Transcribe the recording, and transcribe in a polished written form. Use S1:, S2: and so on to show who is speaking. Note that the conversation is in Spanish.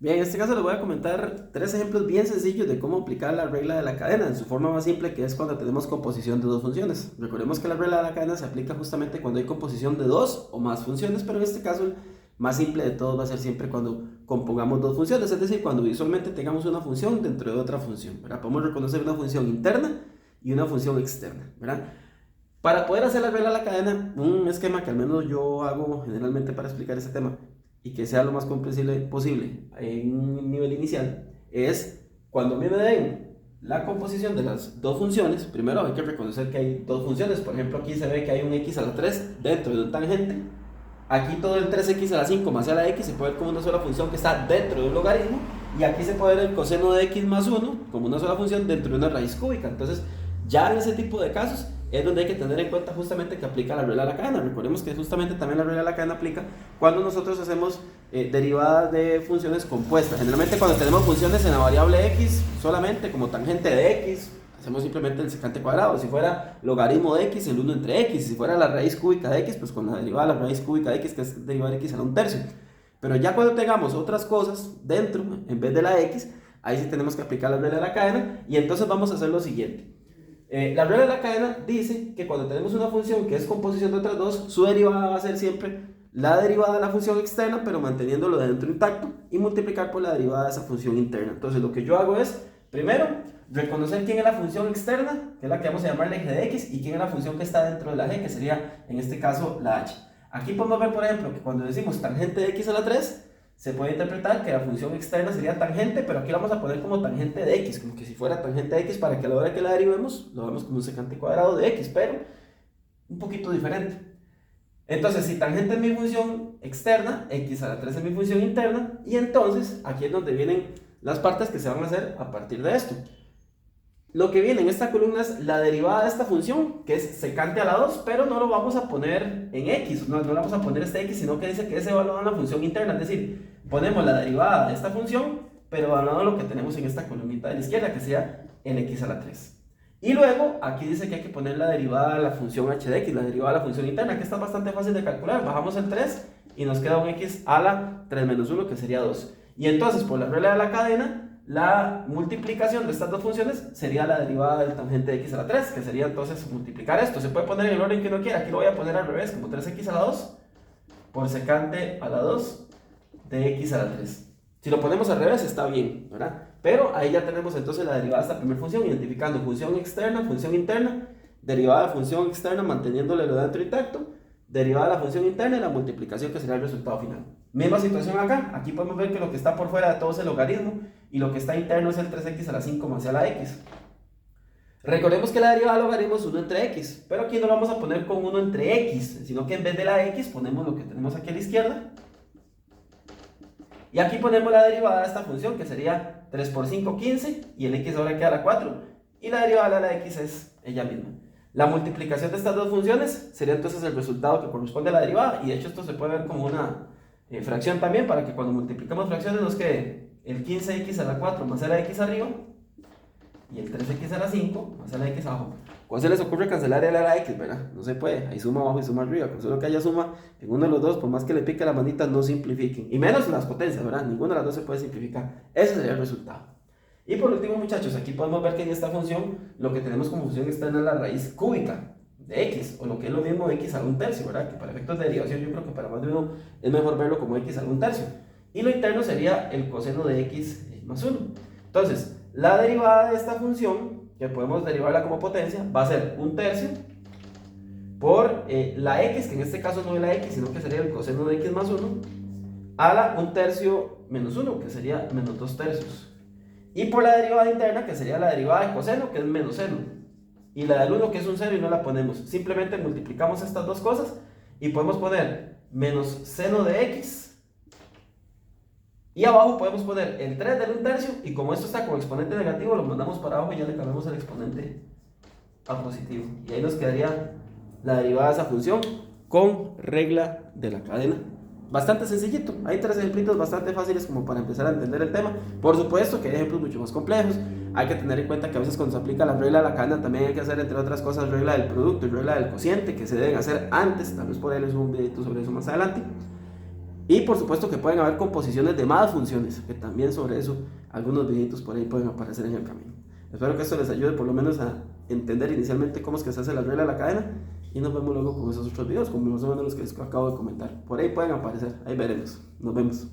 S1: Bien, en este caso les voy a comentar tres ejemplos bien sencillos de cómo aplicar la regla de la cadena en su forma más simple, que es cuando tenemos composición de dos funciones. Recordemos que la regla de la cadena se aplica justamente cuando hay composición de dos o más funciones, pero en este caso el más simple de todos va a ser siempre cuando compongamos dos funciones, es decir, cuando visualmente tengamos una función dentro de otra función, ¿verdad? Podemos reconocer una función interna y una función externa, ¿verdad? Para poder hacer la regla de la cadena, un esquema que al menos yo hago generalmente para explicar este tema y que sea lo más comprensible posible en un nivel inicial, es cuando a mí me den la composición de las dos funciones, primero hay que reconocer que hay dos funciones. Por ejemplo, aquí se ve que hay un x a la 3 dentro de un tangente. Aquí todo el 3x a la 5 más a la x se puede ver como una sola función que está dentro de un logaritmo. Y aquí se puede ver el coseno de x más 1 como una sola función dentro de una raíz cúbica. Entonces, ya en ese tipo de casos es donde hay que tener en cuenta justamente que aplica la regla de la cadena. Recordemos que justamente también la regla de la cadena aplica cuando nosotros hacemos derivadas de funciones compuestas. Generalmente cuando tenemos funciones en la variable x solamente como tangente de x, hacemos simplemente el secante cuadrado. Si fuera logaritmo de x, el 1 entre x. Si fuera la raíz cúbica de x, pues con la derivada de la raíz cúbica de x, que es derivada de x a la 1/3. Pero ya cuando tengamos otras cosas dentro, en vez de la x, ahí sí tenemos que aplicar la regla de la cadena. Y entonces vamos a hacer lo siguiente. La regla de la cadena dice que cuando tenemos una función que es composición de otras dos, su derivada va a ser siempre la derivada de la función externa, pero manteniéndolo dentro intacto, y multiplicar por la derivada de esa función interna. Entonces lo que yo hago es, primero, reconocer quién es la función externa, que es la que vamos a llamar la g de x, y quién es la función que está dentro de la g, que sería en este caso la h. Aquí podemos ver, por ejemplo, que cuando decimos tangente de x a la 3, se puede interpretar que la función externa sería tangente, pero aquí la vamos a poner como tangente de x, como que si fuera tangente de x, para que a la hora que la derivemos, lo vemos como un secante cuadrado de x, pero un poquito diferente. Entonces, si tangente es mi función externa, x a la 3 es mi función interna, y entonces aquí es donde vienen las partes que se van a hacer a partir de esto. Lo que viene en esta columna es la derivada de esta función, que es secante a la 2, pero no lo vamos a poner en x, no le vamos a poner este x, sino que dice que es evaluado en la función interna, es decir, ponemos la derivada de esta función, pero evaluado lo que tenemos en esta columnita de la izquierda, que sea el x a la 3. Y luego, aquí dice que hay que poner la derivada de la función h de x, la derivada de la función interna, que está bastante fácil de calcular. Bajamos el 3 y nos queda un x a la 3 menos 1, que sería 2. Y entonces, por la regla de la cadena, la multiplicación de estas dos funciones sería la derivada del tangente de x a la 3, que sería entonces multiplicar esto. Se puede poner en el orden que uno quiera. Aquí lo voy a poner al revés, como 3x a la 2 por secante a la 2 de x a la 3. Si lo ponemos al revés está bien, ¿verdad? Pero ahí ya tenemos entonces la derivada de esta primera función, identificando función externa, función interna, derivada de la función externa manteniéndole lo dentro intacto, derivada de la función interna y la multiplicación, que será el resultado final. Misma situación acá. Aquí podemos ver que lo que está por fuera de todo es el logaritmo y lo que está interno es el 3x a la 5 más a la x. Recordemos que la derivada del logaritmo es 1 entre x, pero aquí no lo vamos a poner con 1 entre x, sino que en vez de la x ponemos lo que tenemos aquí a la izquierda. Y aquí ponemos la derivada de esta función, que sería 3 por 5, 15, y el x ahora queda a la 4. Y la derivada de la x es ella misma. La multiplicación de estas dos funciones sería entonces el resultado que corresponde a la derivada, y de hecho esto se puede ver como una fracción también, para que cuando multiplicamos fracciones nos quede el 15x a la 4 más a la x arriba, y el 3x a la 5 más a la x abajo. ¿Cuándo se les ocurre cancelar el a la x, verdad? No se puede, hay suma abajo y suma arriba, con solo que haya suma en uno de los dos, por más que le pique la manita, no simplifiquen, y menos las potencias, ¿verdad? Ninguna de las dos se puede simplificar. Ese sería el resultado. Y por último, muchachos, aquí podemos ver que en esta función lo que tenemos como función externa es la raíz cúbica de x, o lo que es lo mismo x a la 1/3, ¿verdad? Que para efectos de derivación yo creo que para más de uno es mejor verlo como x a la 1/3. Y lo interno sería el coseno de x más 1. Entonces, la derivada de esta función, que podemos derivarla como potencia, va a ser 1/3 por la x, que en este caso no es la x, sino que sería el coseno de x más 1, a la 1/3 menos 1, que sería menos 2/3. Y por la derivada interna, que sería la derivada de coseno, que es menos seno. Y la del 1, que es un 0, y no la ponemos. Simplemente multiplicamos estas dos cosas y podemos poner menos seno de x. Y abajo podemos poner el 3 del 1/3, y como esto está con exponente negativo, lo mandamos para abajo y ya le cambiamos el exponente a positivo. Y ahí nos quedaría la derivada de esa función con regla de la cadena. Bastante sencillito. Hay tres ejemplitos bastante fáciles como para empezar a entender el tema. Por supuesto que hay ejemplos mucho más complejos. Hay que tener en cuenta que a veces cuando se aplica la regla de la cadena también hay que hacer, entre otras cosas, regla del producto y regla del cociente, que se deben hacer antes. Tal vez por ahí les subo un video sobre eso más adelante. Y por supuesto que pueden haber composiciones de más funciones, que también sobre eso algunos videitos por ahí pueden aparecer en el camino. Espero que esto les ayude por lo menos a entender inicialmente cómo es que se hace la regla de la cadena, y nos vemos luego con esos otros videos, como más o menos los que les acabo de comentar. Por ahí pueden aparecer, ahí veremos. Nos vemos.